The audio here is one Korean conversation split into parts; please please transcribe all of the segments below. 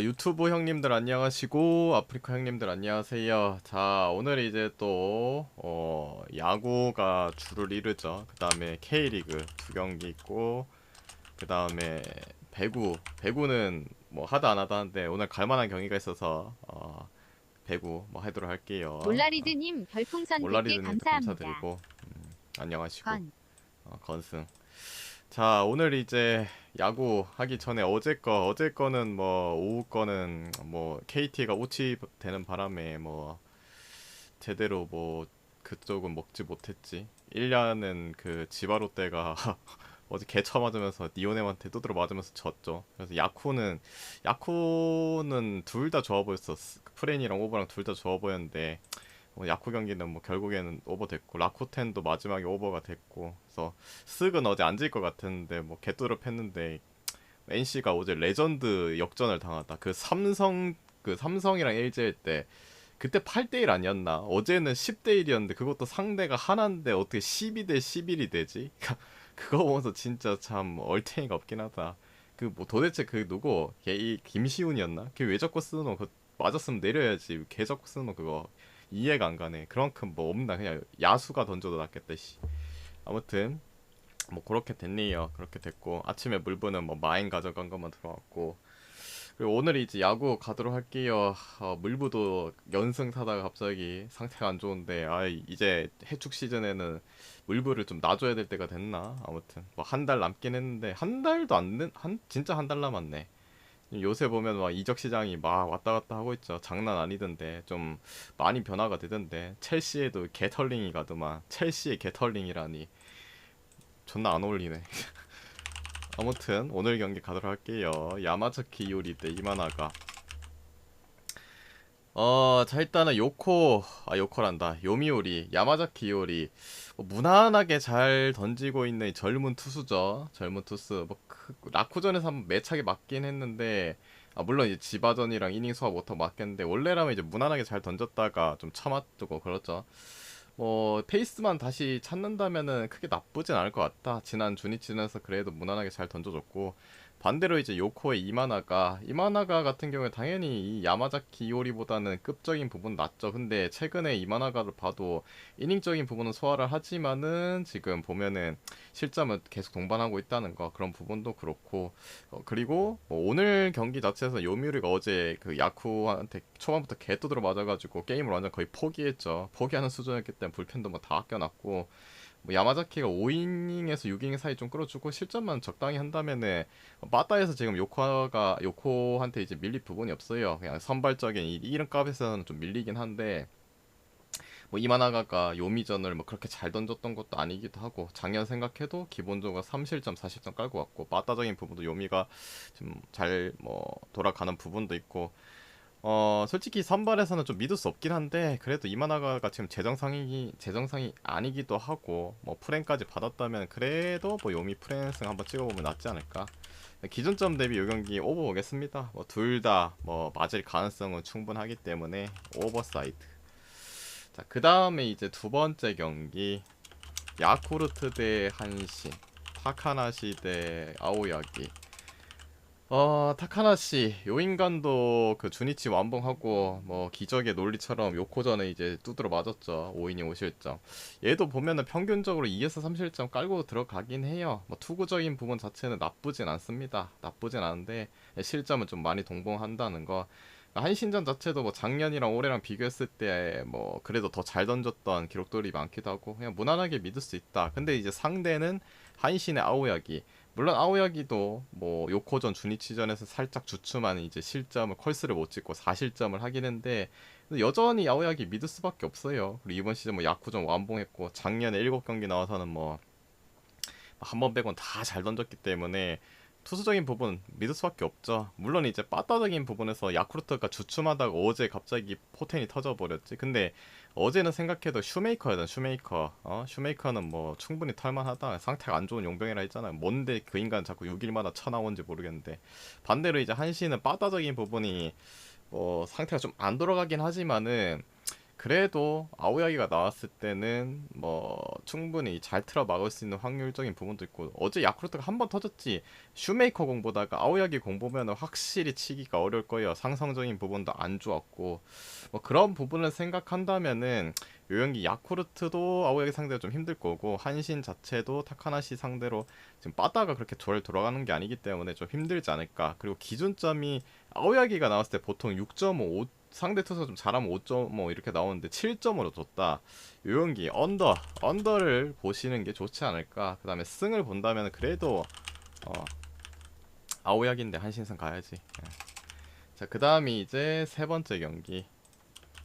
유튜브 형님들 안녕하시고, 아프리카 형님들 안녕하세요. 자, 오늘 이제 또, 야구가 주를 이루죠. 그 다음에 K리그 두 경기 있고, 그 다음에 배구는 뭐 하다 안 하다 하는데, 오늘 갈 만한 경기가 있어서, 배구 뭐 하도록 할게요. 몰라리드님 별풍선 100개 몰라리드님도 감사합니다. 감사드리고, 안녕하시고, 건, 건승. 자, 오늘 이제 야구 하기 전에 어제 거는 뭐 오후 거는 뭐 KT가 오치 되는 바람에 뭐 제대로 뭐 그쪽은 먹지 못했지. 1년은 그 지바롯데가 어제 개쳐 맞으면서 니오넴한테 두드려 맞으면서 졌죠. 그래서 야쿠는 둘 다 좋아 보였어. 프렌이랑 오버랑 둘 다 좋아 보였는데 야쿠 경기는 뭐 결국에는 오버 됐고 라쿠텐도 마지막에 오버가 됐고 그래서 쓱은 어제 안 질 것 같았는데 뭐 개뚜렵 했는데 NC가 어제 레전드 역전을 당하다. 그 삼성이랑 LG일 때 그때 8대1 아니었나? 어제는 10대1이었는데 그것도 상대가 하나인데 어떻게 12대 11이 되지? 그거 보면서 진짜 참 얼탱이가 없긴 하다. 그 뭐 도대체 그 누구? 걔 이 김시훈이었나? 걔 왜 자꾸 쓰노? 그 맞았으면 내려야지. 걔 자꾸 쓰노 그거. 이해가 안 가네. 그만큼 뭐 없나? 그냥 야수가 던져도 낫겠다 씨. 아무튼 뭐 그렇게 됐네요. 그렇게 됐고 아침에 물부는 뭐 마인 가져간 것만 들어왔고 그리고 오늘 이제 야구 가도록 할게요. 물부도 연승 타다가 갑자기 상태가 안 좋은데 이제 해축 시즌에는 물부를 좀 놔줘야 될 때가 됐나? 아무튼 뭐 한 달 남긴 했는데 한 달도 안 된, 한 진짜 한 달 남았네. 요새 보면 막 이적 시장이 막 왔다 갔다 하고 있죠. 장난 아니던데 좀 많이 변화가 되던데 첼시에도 게털링이 가더만 첼시의 게털링이라니 존나 안 어울리네. 아무튼 오늘 경기 가도록 할게요. 야마자키 이오리 대 이마나가. 자 일단은 요코란다. 요미우리, 야마자키 이오리 무난하게 잘 던지고 있는 이 젊은 투수죠. 젊은 투수. 라쿠전에서 한번 매차게 맞긴 했는데 물론 이제 지바전이랑 이닝 소화 못하고 맞겠는데 원래라면 이제 무난하게 잘 던졌다가 좀 참았고 그렇죠. 뭐 페이스만 다시 찾는다면은 크게 나쁘진 않을 것 같다. 지난 주니치전에서 그래도 무난하게 잘 던져줬고 반대로 이제 요코의 이마나가 같은 경우에 당연히 이 야마자키 이오리보다는 급적인 부분 낫죠. 근데 최근에 이마나가를 봐도 이닝적인 부분은 소화를 하지만은 지금 보면은 실점은 계속 동반하고 있다는 거 그런 부분도 그렇고 그리고 뭐 오늘 경기 자체에서 요미우리가 어제 그 야쿠한테 초반부터 개 두드려 맞아가지고 게임을 완전 거의 포기했죠. 포기하는 수준이었기 때문에 불펜도 뭐 다 아껴놨고 뭐 야마자키가 5이닝에서 6이닝 사이 좀 끌어주고 실점만 적당히 한다면은 빠따에서 지금 요코한테 이제 밀릴 부분이 없어요. 그냥 선발적인 이런 값에서는 좀 밀리긴 한데 뭐 이마나가가 요미전을 뭐 그렇게 잘 던졌던 것도 아니기도 하고 작년 생각해도 기본적으로 3실점 4실점 깔고 왔고 빠따적인 부분도 요미가 좀 잘 뭐 돌아가는 부분도 있고 솔직히 선발에서는 좀 믿을 수 없긴 한데 그래도 이마나가가 지금 재정상이 아니기도 하고 뭐 프랭까지 받았다면 그래도 뭐 요미 프랭승 한번 찍어보면 낫지 않을까. 기준점 대비 요 경기 오버 오겠습니다. 뭐 둘 다 뭐 맞을 가능성은 충분하기 때문에 오버사이드. 자, 그 다음에 이제 두 번째 경기 야쿠르트 대 한신, 타카나시 대 아오야기. 타카나시 요 인간도 그 주니치 완봉하고 뭐 기적의 논리처럼 요코전에 이제 두드러 맞았죠. 5이닝 5실점. 얘도 보면은 평균적으로 2에서 3실점 깔고 들어가긴 해요. 뭐 투구적인 부분 자체는 나쁘진 않습니다. 나쁘진 않은데 실점은 좀 많이 동봉한다는 거. 한신전 자체도 뭐 작년이랑 올해랑 비교했을 때 뭐 그래도 더 잘 던졌던 기록들이 많기도 하고 그냥 무난하게 믿을 수 있다. 근데 이제 상대는 한신의 아오야기. 물론 아오야기도 뭐 요코전 주니치전에서 살짝 주춤한 이제 실점을 컬스를 못 찍고 4실점을 하긴 했는데 여전히 아오야기 믿을 수밖에 없어요. 그리고 이번 시즌 뭐 야쿠전 완봉했고 작년에 7경기 나와서는 뭐 한 번 빼곤 다 잘 던졌기 때문에 투수적인 부분 믿을 수밖에 없죠. 물론 이제 빠따적인 부분에서 야쿠르트가 주춤하다가 어제 갑자기 포텐이 터져버렸지. 근데 어제는 생각해도 슈메이커는 슈메이커는 뭐 충분히 탈만하다. 상태가 안 좋은 용병이라 했잖아요. 뭔데 그 인간 자꾸 6일마다 쳐나오는지 모르겠는데 반대로 이제 한시는 빠따적인 부분이 뭐 상태가 좀 안 돌아가긴 하지만은 그래도 아오야기가 나왔을 때는 뭐 충분히 잘 틀어 막을 수 있는 확률적인 부분도 있고 어제 야쿠르트가 한 번 터졌지 슈메이커 공보다가 아오야기 공 보면 확실히 치기가 어려울 거예요. 상성적인 부분도 안 좋았고 뭐 그런 부분을 생각한다면은 요 경기 야쿠르트도 아오야기 상대가 좀 힘들 거고 한신 자체도 타카나시 상대로 지금 빠따가 그렇게 잘 돌아가는 게 아니기 때문에 좀 힘들지 않을까. 그리고 기준점이 아오야기가 나왔을 때 보통 6.5 상대 투수 좀 잘하면 5.5 이렇게 나오는데 7점으로 줬다. 요 경기 언더를 보시는 게 좋지 않을까. 그 다음에 승을 본다면 그래도 아오야기인데 한신승 가야지. 예. 자, 그 다음이 이제 세 번째 경기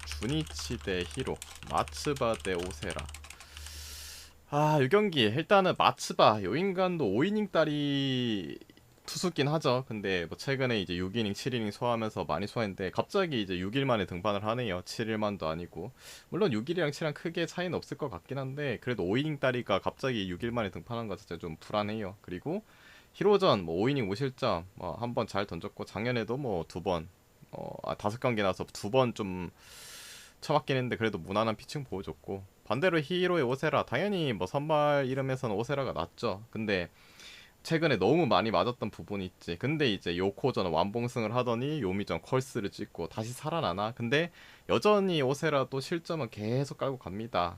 주니치 대 히로, 마츠바 대 오세라. 이 경기 일단은 마츠바 요 인간도 5이닝 딸이 투수긴 하죠. 근데 뭐 최근에 이제 6이닝, 7이닝 소화하면서 많이 소화했는데 갑자기 이제 6일 만에 등판을 하네요. 7일만도 아니고. 물론 6일이랑 7이랑 크게 차이는 없을 것 같긴 한데 그래도 5이닝 딸이가 갑자기 6일 만에 등판한 것 자체 좀 불안해요. 그리고 히로전 뭐 5이닝 5실점 한 번 잘 던졌고 작년에도 뭐 두 번, 5경기 나서 두 번 좀 처맞긴 했는데 그래도 무난한 피칭 보여줬고 반대로 히로의 오세라 당연히 뭐 선발 이름에서는 오세라가 낫죠. 근데 최근에 너무 많이 맞았던 부분이 있지. 근데 이제 요코전 완봉승을 하더니 요미전 컬스를 찍고 다시 살아나나? 근데 여전히 오세라도 실점은 계속 깔고 갑니다.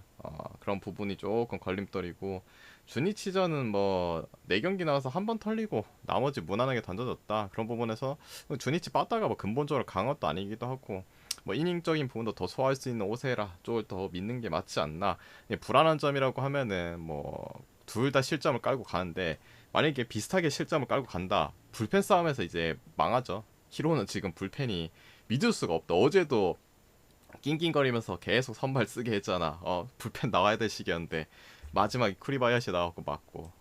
그런 부분이 조금 걸림돌이고 주니치전은 뭐 4경기 나와서 한 번 털리고 나머지 무난하게 던져졌다. 그런 부분에서 주니치 빠따가 뭐 근본적으로 강한 것도 아니기도 하고 뭐 이닝적인 부분도 더 소화할 수 있는 오세라 쪽을 더 믿는 게 맞지 않나. 불안한 점이라고 하면은 뭐 둘 다 실점을 깔고 가는데 만약에 비슷하게 실점을 깔고 간다. 불펜 싸움에서 이제 망하죠. 히로는 지금 불펜이 믿을 수가 없다. 어제도 낑낑거리면서 계속 선발 쓰게 했잖아. 불펜 나와야 될 시기였는데 마지막에 쿠리바야시 나왔고 맞고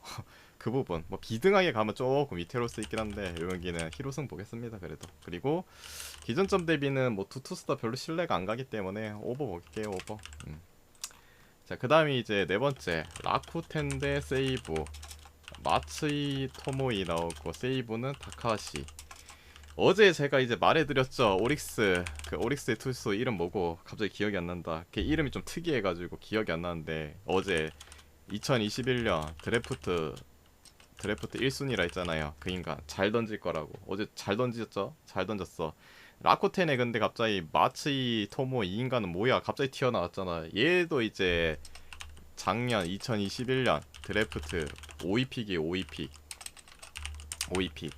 그 부분 뭐 비등하게 가면 조금 위태로울 수 있긴 한데 이 경기는 히로승 보겠습니다. 그래도 그리고 기존점 대비는 뭐 두 투수 다 별로 신뢰가 안 가기 때문에 오버 볼게요. 오버. 자, 그 다음이 이제 네 번째 라쿠텐 대 세이브. 마츠이 토모이 나오고 세이브는 다카시. 어제 제가 이제 말해드렸죠. 오릭스 그 오릭스의 투수 이름 뭐고 갑자기 기억이 안 난다. 걔 이름이 좀 특이해가지고 기억이 안 나는데 어제 2021년 드래프트 1순위라 했잖아요. 그 인간 잘 던질 거라고. 어제 잘 던졌죠? 잘 던졌어. 라코텐에 근데 갑자기 마츠이 토모 이 인간은 뭐야? 갑자기 튀어나왔잖아. 얘도 이제 작년 2021년 드래프트 5위픽이 5위픽.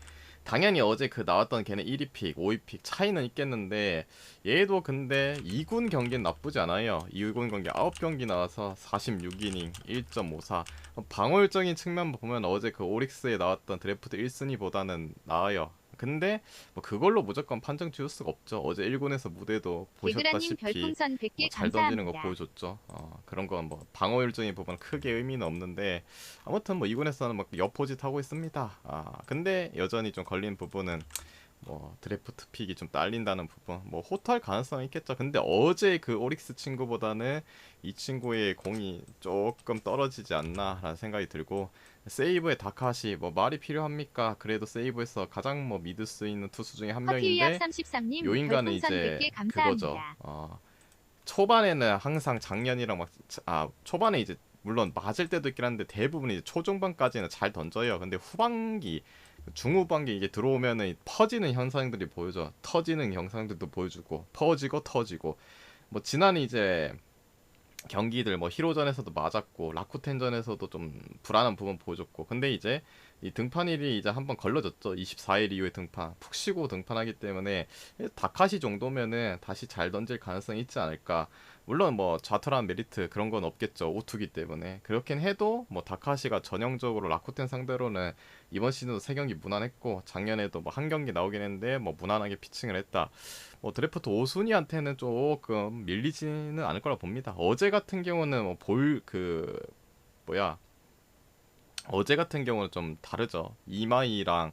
당연히 어제 그 나왔던 걔는 1위픽, 5위픽 차이는 있겠는데 얘도 근데 2군 경기는 나쁘지 않아요. 2군 경기 9경기 나와서 46이닝 1.54. 방어율적인 측면 보면 어제 그 오릭스에 나왔던 드래프트 1순위보다는 나아요. 근데 뭐 그걸로 무조건 판정 지을 수가 없죠. 어제 1군에서 무대도 개그라님 보셨다시피 별풍선 100개 뭐잘 던지는 거 감사합니다. 보여줬죠. 그런 건 뭐 방어율적인 부분은 크게 의미는 없는데 아무튼 뭐 2군에서는 막 여포짓 하고 있습니다. 근데 여전히 좀 걸린 부분은 뭐 드래프트 픽이 좀 딸린다는 부분, 뭐 호투할 가능성이 있겠죠. 근데 어제 그 오릭스 친구보다는 이 친구의 공이 조금 떨어지지 않나라는 생각이 들고 세이브의 다카시 뭐 말이 필요합니까? 그래도 세이브에서 가장 뭐 믿을 수 있는 투수 중에 한 커피위압 명인데 33님 요 인간은 별풍선 이제 100개 그거죠. 감사합니다. 초반에는 항상 작년이랑 초반에 이제 물론 맞을 때도 있긴 한데 대부분 이제 초중반까지는 잘 던져요. 근데 후반기 중후반기 이게 들어오면은 퍼지는 현상들이 보여져. 터지는 영상들도 보여주고 퍼지고 터지고 뭐 지난 이제 경기들 뭐 히로전에서도 맞았고 라쿠텐전에서도 좀 불안한 부분 보여줬고 근데 이제 이 등판일이 이제 한번 걸러졌죠. 24일 이후에 등판 푹 쉬고 등판하기 때문에 다카시 정도면은 다시 잘 던질 가능성이 있지 않을까. 물론 뭐 좌털한 메리트 그런 건 없겠죠. 오투기 때문에. 그렇긴 해도 뭐 다카시가 전형적으로 라쿠텐 상대로는 이번 시즌도 3경기 무난했고 작년에도 뭐 한 경기 나오긴 했는데 뭐 무난하게 피칭을 했다. 뭐 드래프트 5순위한테는 조금 밀리지는 않을 거라 봅니다. 어제 같은 경우는 뭐 어제 같은 경우는 좀 다르죠. 이마이랑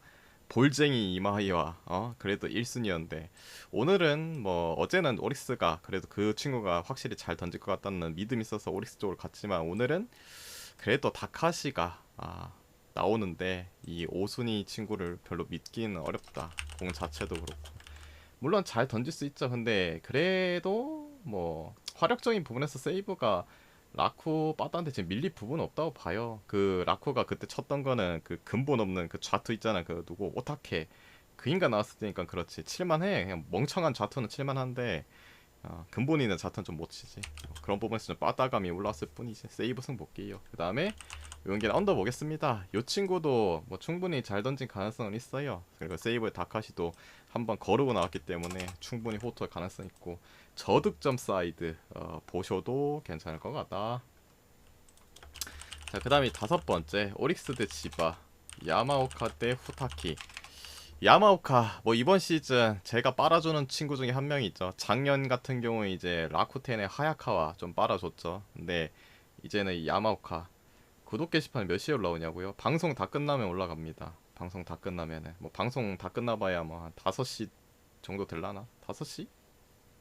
볼쟁이 이마이와 그래도 1순위였는데 오늘은 뭐 어제는 오릭스가 그래도 그 친구가 확실히 잘 던질 것 같다는 믿음이 있어서 오릭스 쪽으로 갔지만 오늘은 그래도 다카시가 나오는데 이 5순위 친구를 별로 믿기는 어렵다. 공 자체도 그렇고 물론 잘 던질 수 있죠. 근데 그래도 뭐 화력적인 부분에서 세이브가 라쿠 빠따한테 지금 밀릴 부분 없다고 봐요. 그 라쿠가 그때 쳤던 거는 그 근본 없는 그 좌투 있잖아. 그 누구 오타케 그 인간 나왔을 때니까 그렇지. 칠만해. 그냥 멍청한 좌투는 칠만한데 근본 있는 좌투는 좀 못 치지. 그런 부분에서 좀 빠따감이 올라왔을 뿐이지. 세이브 승 볼게요. 그 다음에 요게 언더 보겠습니다. 요 친구도 뭐 충분히 잘 던진 가능성은 있어요. 그리고 세이브의 다카시도 한번 거르고 나왔기 때문에 충분히 호투할 가능성 있고 저득점 사이드 보셔도 괜찮을 것 같다. 자, 그 다음에 다섯 번째 오릭스 대 지바 야마오카 대 후타키. 야마오카 뭐 이번 시즌 제가 빨아주는 친구 중에 한 명이 있죠. 작년 같은 경우에 이제 라쿠텐의 하야카와 좀 빨아줬죠. 근데 이제는 이 야마오카 구독 게시판에 몇 시에 올라오냐고요? 방송 다 끝나면 올라갑니다. 방송 다 끝나면은 뭐 방송 다 끝나봐야 뭐 한 5시 정도 될라나? 5시?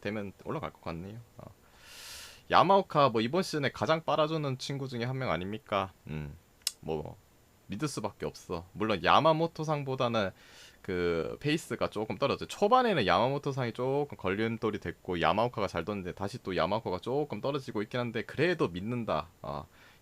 되면 올라갈 것 같네요. 야마오카 뭐 이번 시즌에 가장 빨아주는 친구 중에 한 명 아닙니까? 뭐 믿을 수밖에 없어. 물론 야마모토상보다는 그 페이스가 조금 떨어져. 초반에는 야마모토상이 조금 걸림돌이 됐고 야마오카가 잘 떴는데 다시 또 야마오카가 조금 떨어지고 있긴 한데 그래도 믿는다.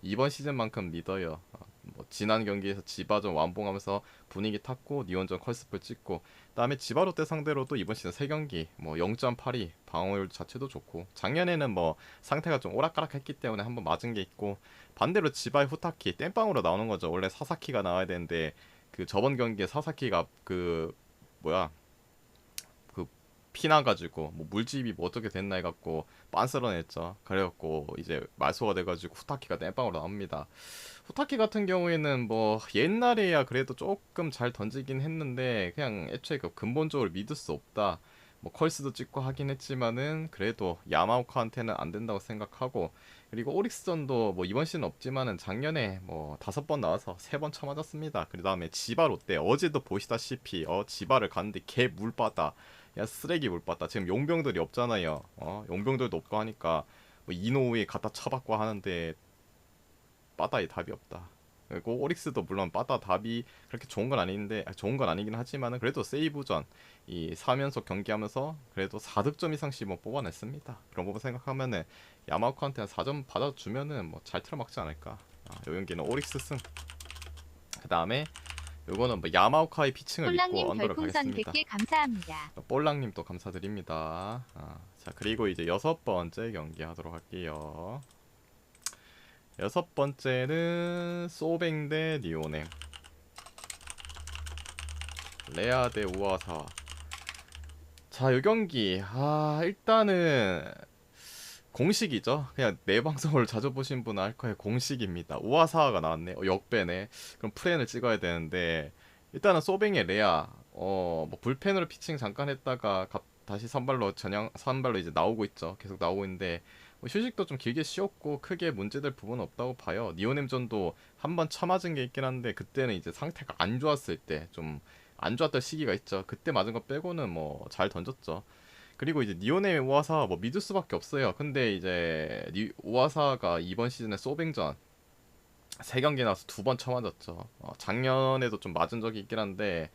이번 시즌만큼 믿어요. 뭐 지난 경기에서 지바전 완봉하면서 분위기 탔고 니온전 컬스플 찍고 그다음에 지바 롯데 상대로도 이번 시즌 3경기 뭐 0.82 방어율 자체도 좋고 작년에는 뭐 상태가 좀 오락가락했기 때문에 한번 맞은 게 있고 반대로 지바의 후타키 땜빵으로 나오는 거죠. 원래 사사키가 나와야 되는데 그 저번 경기에 사사키가 그 뭐야 그 피나가지고 뭐 물집이 뭐 어떻게 됐나 해갖고 빤스런했죠. 그래갖고 이제 말소가 돼가지고 후타키가 땜빵으로 나옵니다. 후타키 같은 경우에는 뭐 옛날에야 그래도 조금 잘 던지긴 했는데 그냥 애초에 그 근본적으로 믿을 수 없다. 뭐 컬스도 찍고 하긴 했지만은 그래도 야마오카한테는 안 된다고 생각하고 그리고 오릭스전도 뭐 이번 시즌 없지만은 작년에 뭐 5번 나와서 3번 쳐맞았습니다. 그 다음에 지바 롯데 어제도 보시다시피 지바를 갔는데 개 물바다 야 쓰레기 물바다 지금 용병들이 없잖아요. 용병들도 없고 하니까 뭐 이노우에 갖다 쳐박고 하는데 빠다의 답이 없다. 그리고 오릭스도 물론 빠다 답이 그렇게 좋은 건 아닌데 좋은 건 아니긴 하지만은 그래도 세이브전 이 3연속 경기하면서 그래도 4득점 이상씩 뭐 뽑아냈습니다. 그런 부분 생각하면은 야마오카한테 한 4점 받아주면은 뭐 잘 틀어막지 않을까. 요 경기는 오릭스 승. 그 다음에 요거는 뭐 야마오카의 피칭을 믿고 폴랑님 언더를 별풍선 가겠습니다. 100개 감사합니다. 볼랑님 또 감사드립니다. 자 그리고 이제 6번째 경기 하도록 할게요. 6번째는 소뱅 대 니오넴 레아 대 우아사와. 자, 이 경기 일단은 공식이죠. 그냥 내 방송을 자주 보신 분은 알 거예요. 공식입니다. 우아사와가 나왔네. 역배네. 그럼 프렌을 찍어야 되는데 일단은 소뱅의 레아 뭐 불펜으로 피칭 잠깐 했다가 다시 선발로 이제 나오고 있죠. 계속 나오고 있는데 뭐 휴식도 좀 길게 쉬었고 크게 문제될 부분은 없다고 봐요. 니오넴전도 한 번 쳐맞은 게 있긴 한데 그때는 이제 상태가 안 좋았을 때 좀 안 좋았던 시기가 있죠. 그때 맞은 거 빼고는 뭐 잘 던졌죠. 그리고 이제 니오넴의 우아사 뭐 믿을 수밖에 없어요. 근데 이제 우아사가 이번 시즌에 소뱅전 3경기 나와서 2번 쳐맞았죠. 작년에도 좀 맞은 적이 있긴 한데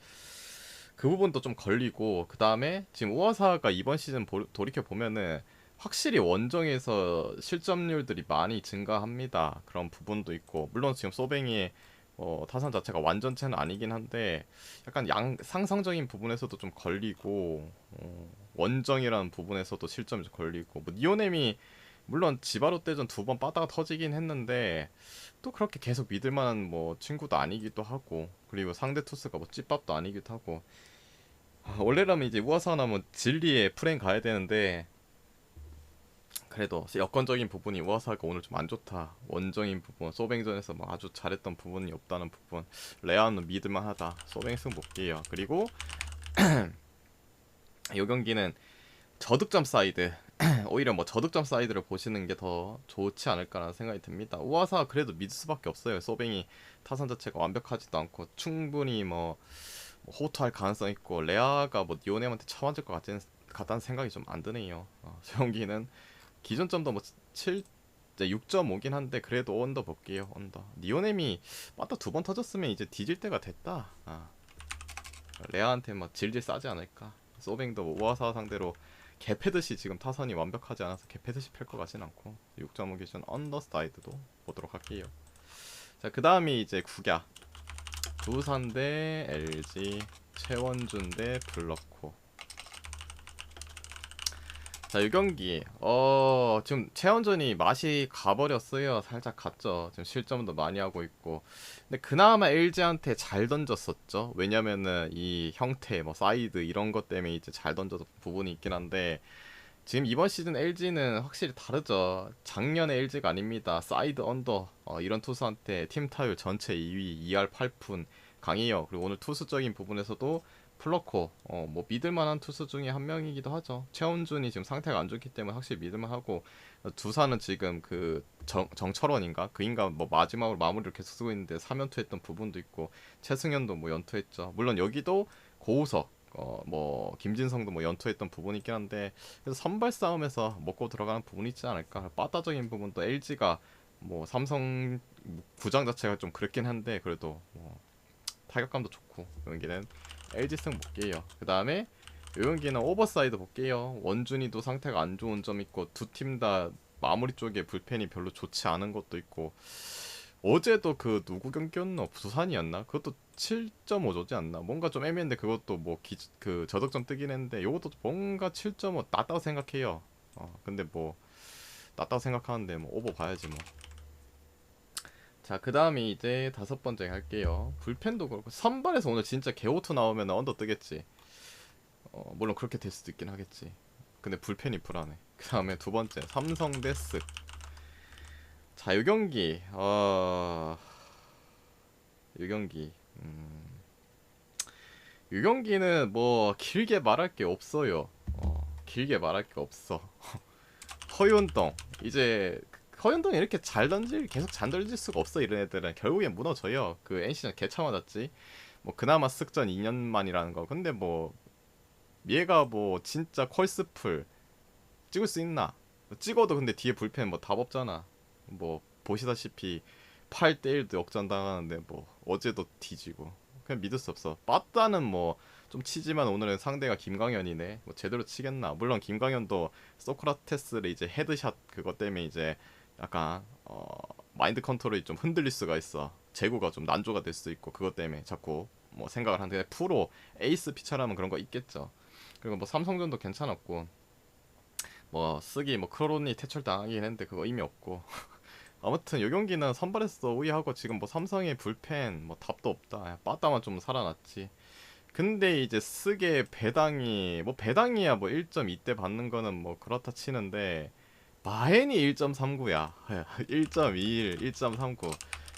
그 부분도 좀 걸리고 그 다음에 지금 우아사가 이번 시즌 돌이켜 보면은 확실히 원정에서 실점률들이 많이 증가합니다. 그런 부분도 있고 물론 지금 소뱅이 타선 자체가 완전체는 아니긴 한데 약간 상성적인 부분에서도 좀 걸리고 원정이라는 부분에서도 실점이 좀 걸리고 뭐 니오넴이 물론 지바로 때전 2번 빠다가 터지긴 했는데 또 그렇게 계속 믿을 만한 뭐 친구도 아니기도 하고 그리고 상대 투수가 뭐 찌밥도 아니기도 하고 원래라면 이제 우아사 나면 진리에 프레임 가야 되는데 그래도 여건적인 부분이 우아사가 오늘 좀 안 좋다. 원정인 부분, 소뱅전에서 뭐 아주 잘했던 부분이 없다는 부분. 레아는 믿을만하다. 소뱅 승 볼게요. 그리고 이 경기는 저득점 사이드. 오히려 뭐 저득점 사이드를 보시는 게 더 좋지 않을까라는 생각이 듭니다. 우아사 그래도 믿을 수밖에 없어요. 소뱅이 타선 자체가 완벽하지도 않고 충분히 뭐 호투할 가능성 있고 레아가 뭐 니오넴한테 쳐맞을 것 같다는 생각이 좀 안 드네요. 이 경기는 기존점도 뭐 6.5긴 한데 그래도 언더 볼게요. 언더. 니오넴이 빠따 2번 터졌으면 이제 뒤질 때가 됐다. 레아한테 막 질질 싸지 않을까. 소뱅도 뭐 우아사 상대로 개패듯이 지금 타선이 완벽하지 않아서 개패듯이 팰 것 같진 않고 6.5 기준 언더사이드도 보도록 할게요. 자, 그 다음이 이제 국야. 두산 대 LG, 최원준 대 블러코. 자, 이 경기 지금 최원준이 맛이 가버렸어요. 살짝 갔죠. 지금 실점도 많이 하고 있고. 근데 그나마 LG한테 잘 던졌었죠. 왜냐면은 이 형태, 뭐 사이드 이런 것 때문에 이제 잘 던져서 부분이 있긴 한데, 지금 이번 시즌 LG는 확실히 다르죠. 작년에 LG가 아닙니다. 사이드 언더 이런 투수한테 팀 타율 전체 2위, 2할 8푼 강해요. 그리고 오늘 투수적인 부분에서도 플러코 뭐 믿을만한 투수 중에 한 명이기도 하죠. 최원준이 지금 상태가 안 좋기 때문에 확실히 믿을만하고, 두산은 지금 그 정철원인가 그 인가 뭐 마지막으로 마무리를 계속 쓰고 있는데 3연투했던 부분도 있고, 최승현도 뭐 연투했죠. 물론 여기도 고우석 뭐 김진성도 뭐 연투했던 부분이 있긴 한데, 그래서 선발 싸움에서 먹고 들어가는 부분이 있지 않을까. 빠따적인 부분도 LG가 뭐 삼성 구장 자체가 좀 그랬긴 한데, 그래도 뭐 타격감도 좋고 여기는 LG 승 볼게요. 그 다음에 요경기는 오버사이드 볼게요. 원준이도 상태가 안 좋은 점 있고, 두 팀 다 마무리 쪽에 불펜이 별로 좋지 않은 것도 있고, 어제도 그 누구 경기였나? 부산이었나? 그것도 7.5조지 않나? 뭔가 좀 애매한데 그것도 뭐 그 저득점 뜨긴 했는데, 요것도 뭔가 7.5 낮다고 생각해요. 근데 뭐 낮다고 생각하는데 뭐 오버 봐야지 뭐. 자, 그 다음에 이제 다섯 번째 할게요. 불펜도 그렇고, 선발에서 오늘 진짜 개오투 나오면 언더 뜨겠지. 물론 그렇게 될 수도 있긴 하겠지. 근데 불펜이 불안해. 그 다음에 두 번째 삼성 데스. 자, 요 경기 요 경기 요 경기는 뭐 길게 말할 게 없어요. 길게 말할 게 없어. 허윤동 이제, 허윤동이 이렇게 계속 잘 던질 수가 없어. 이런 애들은 결국엔 무너져요. 그 NC는 개차 맞았지. 뭐 그나마 쓱전 2년 만이라는 거. 근데 뭐 얘가 뭐 진짜 콜스풀 찍을 수 있나? 찍어도 근데 뒤에 불펜 뭐 답 없잖아. 뭐 보시다시피 8대1도 역전당하는데 뭐 어제도 뒤지고, 그냥 믿을 수 없어. 빠따는 뭐 좀 치지만 오늘은 상대가 김광현이네. 뭐 제대로 치겠나? 물론 김광현도 소크라테스를 이제 헤드샷 그것 때문에 이제 약간 마인드 컨트롤이 좀 흔들릴 수가 있어. 재구가 좀 난조가 될 수 있고, 그것 때문에 자꾸 뭐 생각을 하는데, 프로 에이스 피처라면 그런 거 있겠죠. 그리고 뭐 삼성전도 괜찮았고, 뭐 쓰기 뭐 크로니 퇴출 당하긴 했는데 그거 의미 없고. 아무튼 요 경기는 선발에서 우위하고, 지금 뭐 삼성의 불펜 뭐 답도 없다. 빠따만 좀 살아났지. 근데 이제 쓰게 배당이 뭐 배당이야 뭐 1.2대 받는 거는 뭐 그렇다 치는데, 마헨이 1.39야. 1.21, 1.39.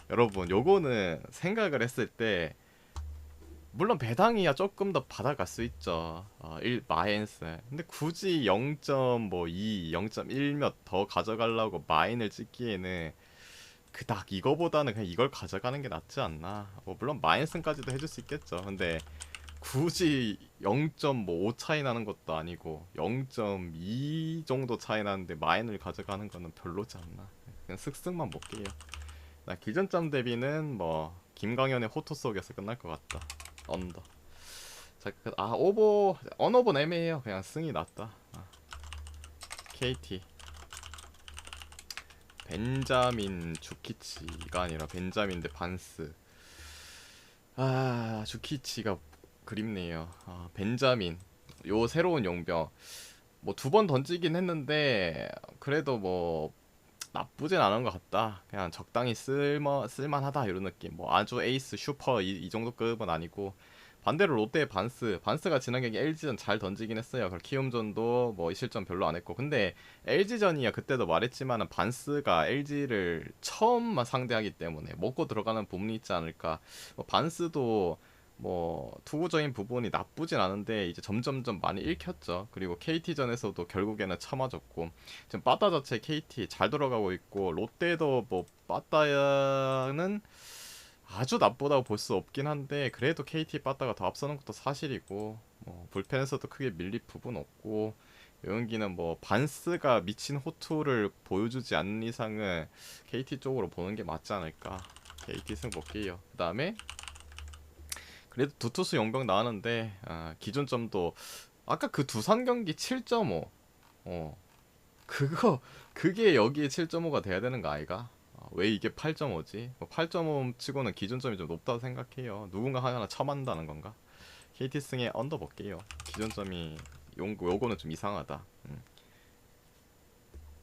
여러분, 요거는 생각을 했을 때, 물론 배당이야 조금 더 받아갈 수 있죠. 마인스. 근데 굳이 0.2, 0.1 몇 더 가져가려고 마인을 찍기에는 그닥 이거보다는 그냥 이걸 가져가는 게 낫지 않나. 뭐 물론 마인슨까지도 해줄 수 있겠죠. 근데 굳이 0.5 차이 나는 것도 아니고 0.2 정도 차이 나는데 마인을 가져가는 거는 별로지 않나. 그냥 슥슥만 볼게요. 나 기존점 대비는 뭐 김광현의 호투 속에서 끝날 것 같다. 언더. 자, 오버 언오버는 애매해요. 그냥 승이 낫다. KT 벤자민 주키치가 아니라 벤자민 대 반스. 주키치가 그립네요. 벤자민 요 새로운 용병 뭐 두 번 던지긴 했는데, 그래도 뭐 나쁘진 않은 것 같다. 그냥 적당히 쓸만하다 이런 느낌. 뭐 아주 에이스 슈퍼 이 정도 급은 아니고. 반대로 롯데의 반스가 지난 경기 LG전 잘 던지긴 했어요. 그리고 키움전도 뭐 실점 별로 안 했고. 근데 LG전이야 그때도 말했지만은 반스가 LG를 처음 상대하기 때문에 먹고 들어가는 부분이 있지 않을까. 뭐 반스도 뭐 투구적인 부분이 나쁘진 않은데 이제 점점점 많이 읽혔죠. 그리고 KT전에서도 결국에는 참아졌고, 지금 빠따 자체 KT 잘 돌아가고 있고, 롯데도 뭐 빠따는 아주 나쁘다고 볼 수 없긴 한데, 그래도 KT 빠따가 더 앞서는 것도 사실이고, 뭐 불펜에서도 크게 밀릴 부분 없고, 여기는 뭐 반스가 미친 호투를 보여주지 않는 이상은 KT 쪽으로 보는 게 맞지 않을까. KT 승 볼게요. 그 다음에 그래도 두 투수 용병 나왔는데, 기존점도 아까 그 두산 경기 7.5 그게 여기에 7.5가 돼야 되는 거 아이가? 왜 이게 8.5지? 8.5 치고는 기준점이 좀 높다고 생각해요. 누군가 하나 처만다는 건가? KT 승의 언더 볼게요. 기준점이 요거는 좀 이상하다.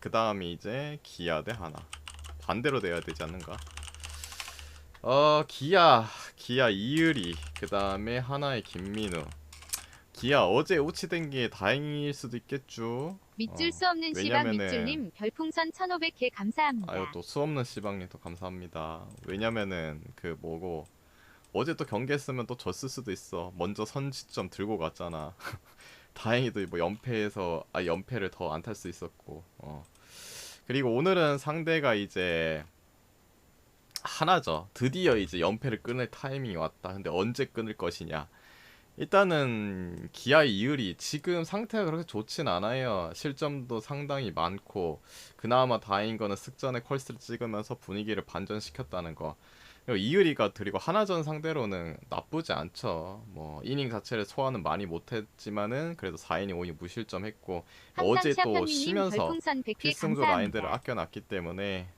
그 다음이 이제 기아 대 하나. 반대로 돼야 되지 않는가? 기아 이을이. 그 다음에 하나의 김민우. 기아 어제 오치된 게 다행일 수도 있겠죠. 밑줄 수 없는 시방 밑줄님 별풍선 1500개 감사합니다. 아유 또 수없는 시방님 또 감사합니다. 왜냐면은 그 뭐고 어제 또 경기했으면 또 졌을 수도 있어. 먼저 선취점 들고 갔잖아. 다행히도 뭐 연패를 더 안 탈 수 있었고. 그리고 오늘은 상대가 이제 하나죠. 드디어 이제 연패를 끊을 타이밍이 왔다. 근데 언제 끊을 것이냐? 일단은 기아 이을이 지금 상태가 그렇게 좋진 않아요. 실점도 상당히 많고 그나마 다행인 거는 득점에 컬스를 찍으면서 분위기를 반전시켰다는 거. 그리고 이을이가 그리고 하나전 상대로는 나쁘지 않죠. 뭐 이닝 자체를 소화는 많이 못했지만은 그래도 4이닝 5이닝 무실점했고 어제 또 쉬면서 필승조 라인들을 아껴놨기 때문에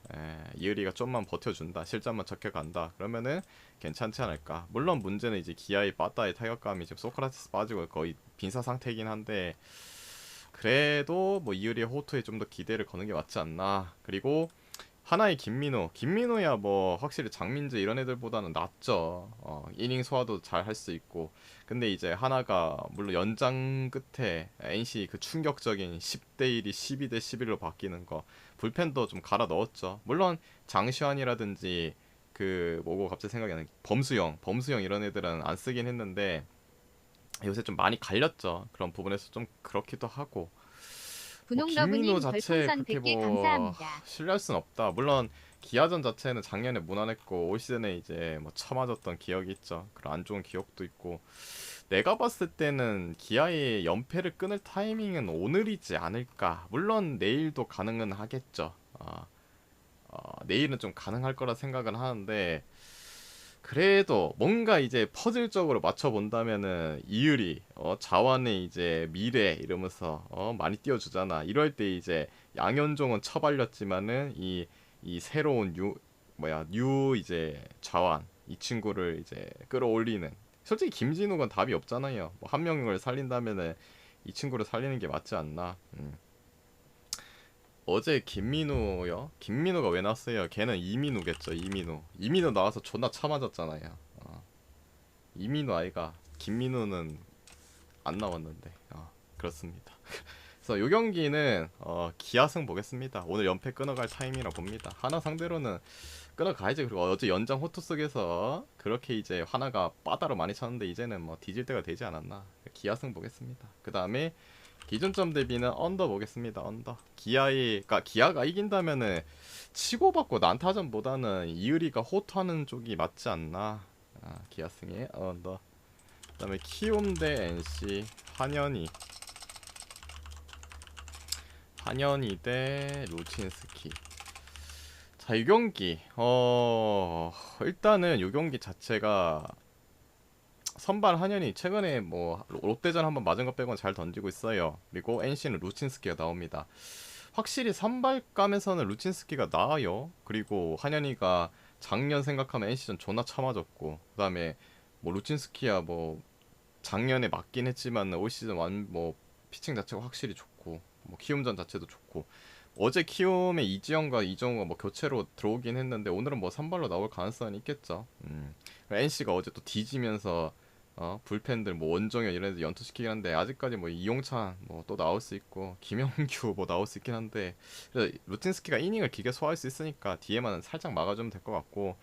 이을이가 좀만 버텨준다. 실점만 적혀간다. 그러면은 괜찮지 않을까. 물론 문제는 이제 기아의 빠따의 타격감이 지금 소크라테스 빠지고 거의 빈사 상태이긴 한데 그래도 뭐 이을이의 호투에 좀 더 기대를 거는 게 맞지 않나. 그리고 하나의 김민호야 뭐 확실히 장민재 이런 애들보다는 낫죠. 이닝 소화도 잘 할 수 있고. 근데 이제 하나가 물론 연장 끝에 NC 그 충격적인 10대 1이 12대 11로 바뀌는 거 불펜도 좀 갈아 넣었죠. 물론 장시환이라든지 그 뭐고 갑자기 생각이 나는 범수형 이런 애들은 안 쓰긴 했는데 요새 좀 많이 갈렸죠. 그런 부분에서 좀 그렇기도 하고. 김민호 자체 그렇게 뭐 신뢰할 순 없다. 물론 기아전 자체는 작년에 무난했고 올 시즌에 이제 뭐 처맞았던 기억이 있죠. 그런 안 좋은 기억도 있고. 내가 봤을 때는 기아의 연패를 끊을 타이밍은 오늘이지 않을까. 물론 내일도 가능은 하겠죠. 내일은 좀 가능할 거라 생각은 하는데 그래도 뭔가 이제 퍼즐적으로 맞춰본다면은 이유리 자완의 이제 미래 이러면서 많이 띄워주잖아. 이럴 때 이제 양현종은 처발렸지만은 이 새로운 뉴 이제 자완 이 친구를 이제 끌어올리는. 솔직히 김진욱은 답이 없잖아요. 뭐 한 명을 살린다면은 이 친구를 살리는 게 맞지 않나. 어제 김민우요? 김민우가 왜 나왔어요? 걔는 이민우겠죠. 이민우 나와서 존나 참아졌잖아요. 이민우 아이가 김민우는 안 나왔는데 그렇습니다. 그래서 요 경기는 기아승 보겠습니다. 오늘 연패 끊어갈 타임이라 봅니다. 하나 상대로는 끊어가야지. 그리고 어제 연장 호투 속에서 그렇게 이제 하나가 빠다로 많이 쳤는데 이제는 뭐 뒤질 때가 되지 않았나. 기아승 보겠습니다. 그 다음에 기준점 대비는 언더 보겠습니다. 언더. 기아가 이긴다면은 치고받고 난타전보다는 이의리가 호투하는 쪽이 맞지 않나. 기아승의 언더. 그다음에 키움 대 NC 한현희 대 루친스키. 자, 이 경기 일단은 이 경기 자체가 선발 한현이 최근에 뭐 롯데전 한번 맞은 것 빼고는 잘 던지고 있어요. 그리고 NC는 루친스키가 나옵니다. 확실히 선발감에서는 루친스키가 나아요. 그리고 한현이가 작년 생각하면 NC전 존나 참아졌고 그다음에 뭐 루친스키야 뭐 작년에 맞긴 했지만 올 시즌 뭐 피칭 자체가 확실히 좋고 뭐 키움전 자체도 좋고 어제 키움의 이지영과 이정우가 뭐 교체로 들어오긴 했는데 오늘은 뭐 선발로 나올 가능성은 있겠죠. NC가 어제 또 뒤지면서 불펜들 뭐 원정현 이런 애들 연투시키긴 한데 아직까지 뭐 이용찬 뭐 또 나올 수 있고 김영규 뭐 나올 수 있긴 한데 그래서 루틴스키가 이닝을 길게 소화할 수 있으니까 뒤에만 살짝 막아주면 될 것 같고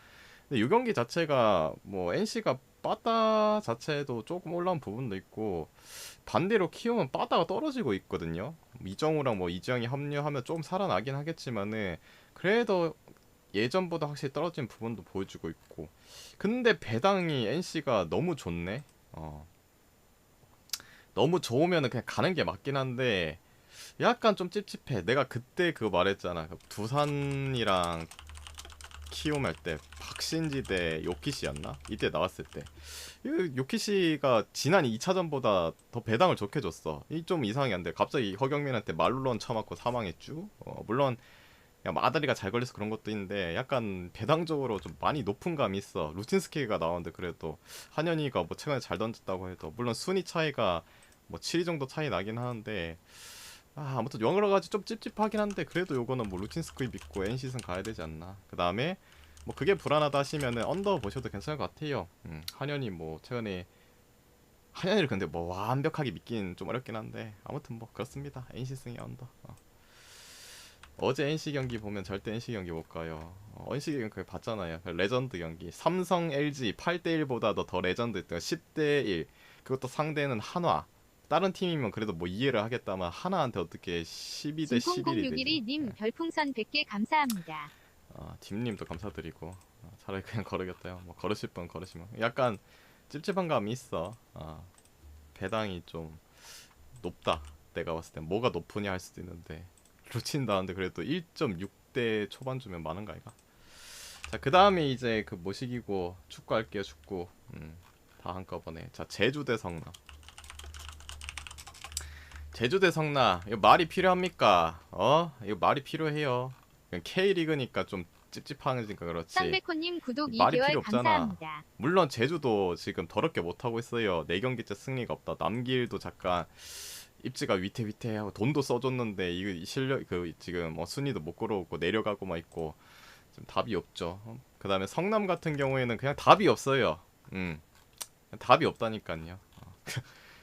근데 이 경기 자체가 뭐 NC가 빠따 자체도 조금 올라온 부분도 있고 반대로 키움은 빠따가 떨어지고 있거든요. 이정우랑 뭐 이지영이 합류하면 좀 살아나긴 하겠지만은 그래도 예전보다 확실히 떨어진 부분도 보여주고 있고 근데 배당이 NC가 너무 좋네. 너무 좋으면 그냥 가는 게 맞긴 한데 약간 좀 찝찝해. 내가 그때 그거 말했잖아. 두산이랑 키움 할 때 박신지 대 요키시였나? 이때 나왔을 때 요키시가 지난 2차전보다 더 배당을 좋게 줬어. 이 좀 이상하게 한데 갑자기 허경민한테 말론 쳐맞고 사망했죠. 물론 그냥 마다리가 잘 걸려서 그런 것도 있는데 약간 배당적으로 좀 많이 높은 감이 있어. 루틴스키가 나오는데 그래도 한현희가 뭐 최근에 잘 던졌다고 해도 물론 순위 차이가 뭐 7위 정도 차이 나긴 하는데 아무튼 여러 가지 좀 찝찝하긴 한데 그래도 요거는 뭐 루틴스키 믿고 NC는 가야 되지 않나. 그 다음에 뭐 그게 불안하다 하시면은 언더 보셔도 괜찮을 것 같아요. 한현희 뭐 최근에 한현희를 근데 뭐 완벽하게 믿긴 좀 어렵긴 한데 아무튼 뭐 그렇습니다. NC 승이 언더. 어제 NC 경기 보면 절대 NC 경기 못 가요. NC 경기 그거 봤잖아요. 그 레전드 경기. 삼성 LG 8대1보다도 더 레전드였던 10대1. 그것도 상대는 한화. 다른 팀이면 그래도 뭐 이해를 하겠다만 하나한테 어떻게 12대 11이 되지? 00612님 별풍선 100개 감사합니다. 딥님도 감사드리고 차라리 그냥 걸으겠다요. 뭐 걸으실 분 걸으시면 약간 찝찝한 감이 있어. 배당이 좀 높다. 내가 봤을 땐 뭐가 높으냐 할 수도 있는데 루틴 나는데 그래도 1.6대 초반 주면 많은가 이가. 자, 그 다음에 이제 그 모시기고 축구 할게요. 축구. 다 한꺼번에. 자, 제주 대 성남. 제주 대 성남. 이거 말이 필요합니까? 이거 말이 필요해요. K리그니까 좀 찝찝하니까 그렇지. 쌍배코님 구독 말이 2개월 필요 없잖아. 감사합니다. 물론 제주도 지금 더럽게 못하고 있어요. 4경기째 승리가 없다. 남길도 잠깐 입지가 위태위태하고 돈도 써줬는데 이거 실력 그 지금 순위도 못 끌어오고 내려가고 막 있고 좀 답이 없죠. 그 다음에 성남 같은 경우에는 그냥 답이 없어요. 답이 없다니까요.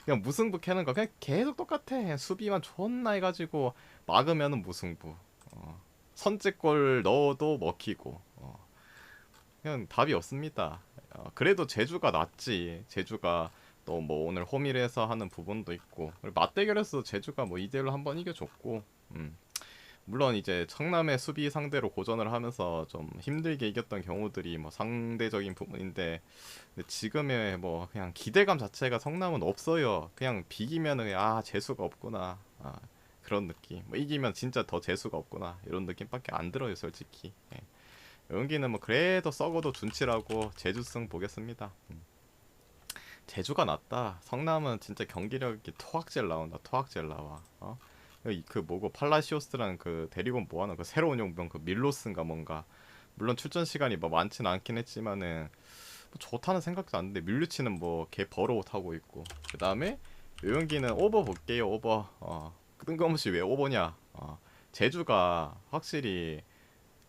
그냥 무승부 캐는 거 그냥 계속 똑같아. 그냥 수비만 존나 해가지고 막으면은 무승부. 선제골 넣어도 먹히고. 그냥 답이 없습니다. 그래도 제주가 낫지. 제주가 또 뭐 오늘 홈일에서 하는 부분도 있고 맞대결에서 제주가 뭐 2대1로 한번 이겨줬고 물론 이제 성남의 수비 상대로 고전을 하면서 좀 힘들게 이겼던 경우들이 뭐 상대적인 부분인데 근데 지금의 뭐 그냥 기대감 자체가 성남은 없어요. 그냥 비기면은 재수가 없구나 그런 느낌. 뭐 이기면 진짜 더 재수가 없구나 이런 느낌밖에 안 들어요 솔직히. 연기는 뭐 그래도 썩어도 준치라고 제주승 보겠습니다. 제주가 낫다. 성남은 진짜 경기력이 토악질 나온다. 토악질 나와. 그 뭐고 팔라시오스랑 그 데리고 뭐하는 그 새로운 용병 그 밀로스인가 뭔가. 물론 출전 시간이 뭐 많지는 않긴 했지만은 뭐 좋다는 생각도 안 드는데 밀루치는 뭐 개 버러워 타고 있고. 그 다음에 요연기는 오버 볼게요. 오버. 뜬금없이 왜 오버냐. 제주가 확실히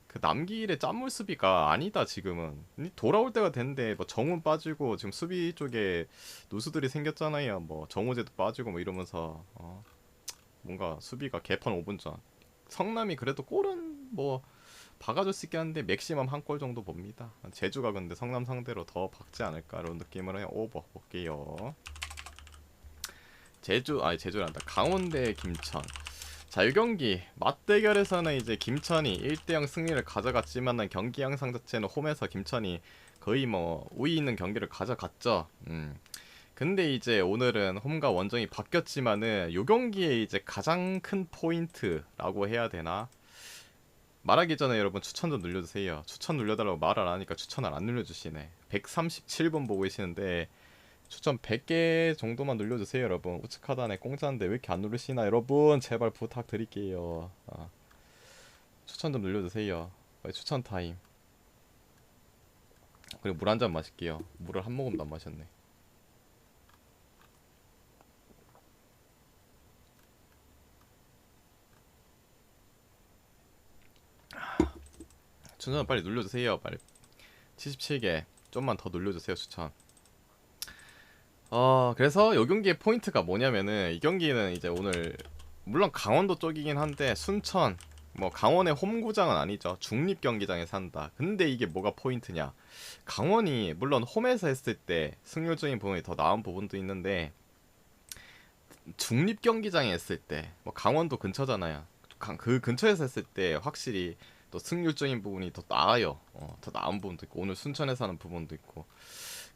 그 남길의 짠물 수비가 아니다 지금은. 돌아올 때가 됐는데 뭐 정훈 빠지고 지금 수비 쪽에 누수들이 생겼잖아요. 뭐 정우재도 빠지고 뭐 이러면서 뭔가 수비가 개판 5분 전. 성남이 그래도 골은 뭐 박아줄 수 있긴 한데 맥시멈 한 골 정도 봅니다. 제주가 근데 성남 상대로 더 박지 않을까 이런 느낌으로 그냥 오버 볼게요. 제주란다. 강원대 김천. 자, 이 경기 맞대결에서는 이제 김천이 1대0 승리를 가져갔지만은 경기 양상 자체는 홈에서 김천이 거의 뭐 우위 있는 경기를 가져갔죠. 근데 이제 오늘은 홈과 원정이 바뀌었지만은 요 경기에 이제 가장 큰 포인트라고 해야 되나? 말하기 전에 여러분 추천 좀 눌러주세요. 추천 눌러달라고 말을 안 하니까 추천을 안 눌러주시네. 137분 보고 계시는데 추천 100개 정도만 눌러주세요 여러분. 우측 하단에 공짜인데 왜 이렇게 안 누르시나 여러분 제발 부탁드릴게요. 추천 좀 눌러주세요. 빨리 추천 타임. 그리고 물 한 잔 마실게요. 물을 한 모금도 안 마셨네. 추천 빨리 눌러주세요. 빨리 77개 좀만 더 눌러주세요 추천. 그래서 이 경기의 포인트가 뭐냐면은 이 경기는 이제 오늘 물론 강원도 쪽이긴 한데 순천 뭐 강원의 홈구장은 아니죠. 중립 경기장에 산다. 근데 이게 뭐가 포인트냐? 강원이 물론 홈에서 했을 때 승률적인 부분이 더 나은 부분도 있는데 중립 경기장에 했을 때 뭐 강원도 근처잖아요. 그 근처에서 했을 때 확실히 또 승률적인 부분이 더 나아요. 더 나은 부분도 있고 오늘 순천에서 하는 부분도 있고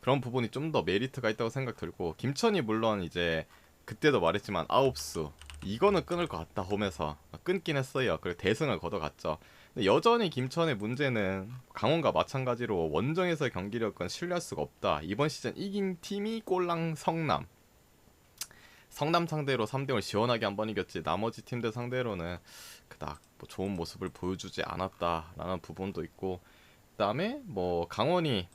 그런 부분이 좀 더 메리트가 있다고 생각 들고 김천이 물론 이제 그때도 말했지만 아홉수 이거는 끊을 것 같다 홈에서 끊긴 했어요. 그리고 대승을 거둬갔죠. 근데 여전히 김천의 문제는 강원과 마찬가지로 원정에서 경기력은 신뢰할 수가 없다. 이번 시즌 이긴 팀이 꼴랑 성남. 성남 상대로 3대0을 시원하게 한 번 이겼지 나머지 팀들 상대로는 그닥 뭐 좋은 모습을 보여주지 않았다라는 부분도 있고, 그다음에 뭐 강원이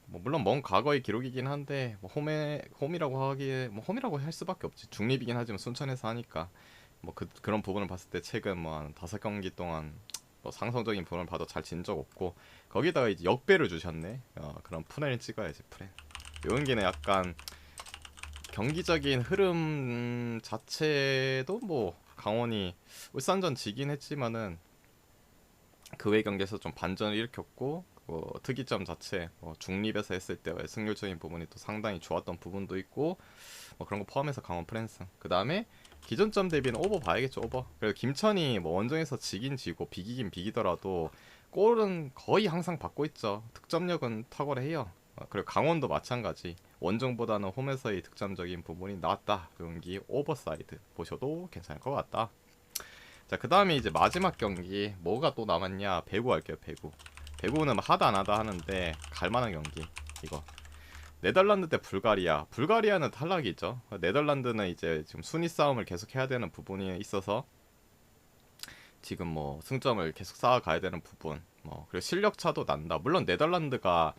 뭐 물론 먼 과거의 기록이긴 한데 뭐 홈이라고 하기에 뭐 홈이라고 할 수밖에 없지. 중립이긴 하지만 순천에서 하니까 뭐 그런 부분을 봤을 때 최근 뭐 한 5경기 동안 뭐 상성적인 부분을 봐도 잘 진 적 없고, 거기다가 이제 역배를 주셨네. 그럼 프렌을 찍어야지 프렌. 요 경기는 약간 경기적인 흐름 자체도 뭐 강원이 울산전 지긴 했지만은 그 외 경기에서 좀 반전을 일으켰고, 특이점 자체 중립에서 했을 때와의 승률적인 부분이 또 상당히 좋았던 부분도 있고, 뭐 그런 거 포함해서 강원 프랜스. 그 다음에 기존점 대비는 오버 봐야겠죠. 오버. 그리고 김천이 뭐 원정에서 지긴 지고 비기긴 비기더라도 골은 거의 항상 받고 있죠. 득점력은 탁월해요. 그리고 강원도 마찬가지. 원정보다는 홈에서의 득점적인 부분이 나왔다. 그 경기 오버사이드 보셔도 괜찮을 것 같다. 자, 그 다음에 이제 마지막 경기 뭐가 또 남았냐. 배구 할게요. 배구. 배구는 뭐 하다 안 하다 하는데 갈만한 경기 이거. 네덜란드 대 불가리아. 불가리아는 탈락이죠. 네덜란드는 이제 지금 순위 싸움을 계속 해야 되는 부분이 있어서 지금 뭐 승점을 계속 쌓아가야 되는 부분. 그리고 실력 차도 난다. 물론 네덜란드가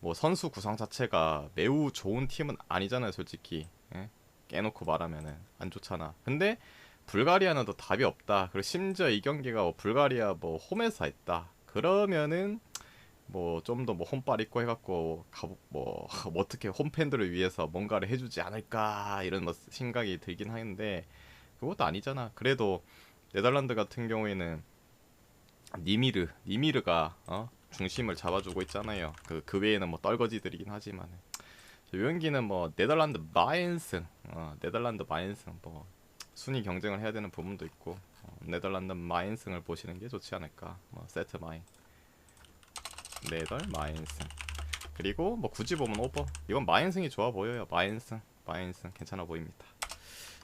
뭐 선수 구성 자체가 매우 좋은 팀은 아니잖아요, 솔직히. 예? 깨놓고 말하면은 안 좋잖아. 근데 불가리아는 또 답이 없다. 그리고 심지어 이 경기가 불가리아 뭐 홈에서 했다. 그러면은 뭐 좀 더 뭐 홈빨 있고 해갖고 뭐 어떻게 홈팬들을 위해서 뭔가를 해주지 않을까 이런 뭐 생각이 들긴 하는데 그것도 아니잖아. 그래도 네덜란드 같은 경우에는 니미르가 중심을 잡아주고 있잖아요. 그 외에는 뭐 떨거지들이긴 하지만 요연기는 뭐 네덜란드 마인승, 네덜란드 마인승 뭐 순위 경쟁을 해야 되는 부분도 있고, 네덜란드 마인승을 보시는 게 좋지 않을까. 뭐 세트 마인, 네덜 마인승. 그리고 뭐 굳이 보면 오버. 이건 마인승이 좋아 보여요. 마인승 괜찮아 보입니다.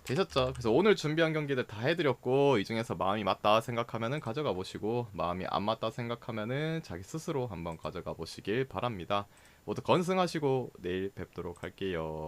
되셨죠? 그래서 오늘 준비한 경기들 다 해드렸고, 이 중에서 마음이 맞다 생각하면은 가져가 보시고, 마음이 안 맞다 생각하면은 자기 스스로 한번 가져가 보시길 바랍니다. 모두 건승하시고 내일 뵙도록 할게요.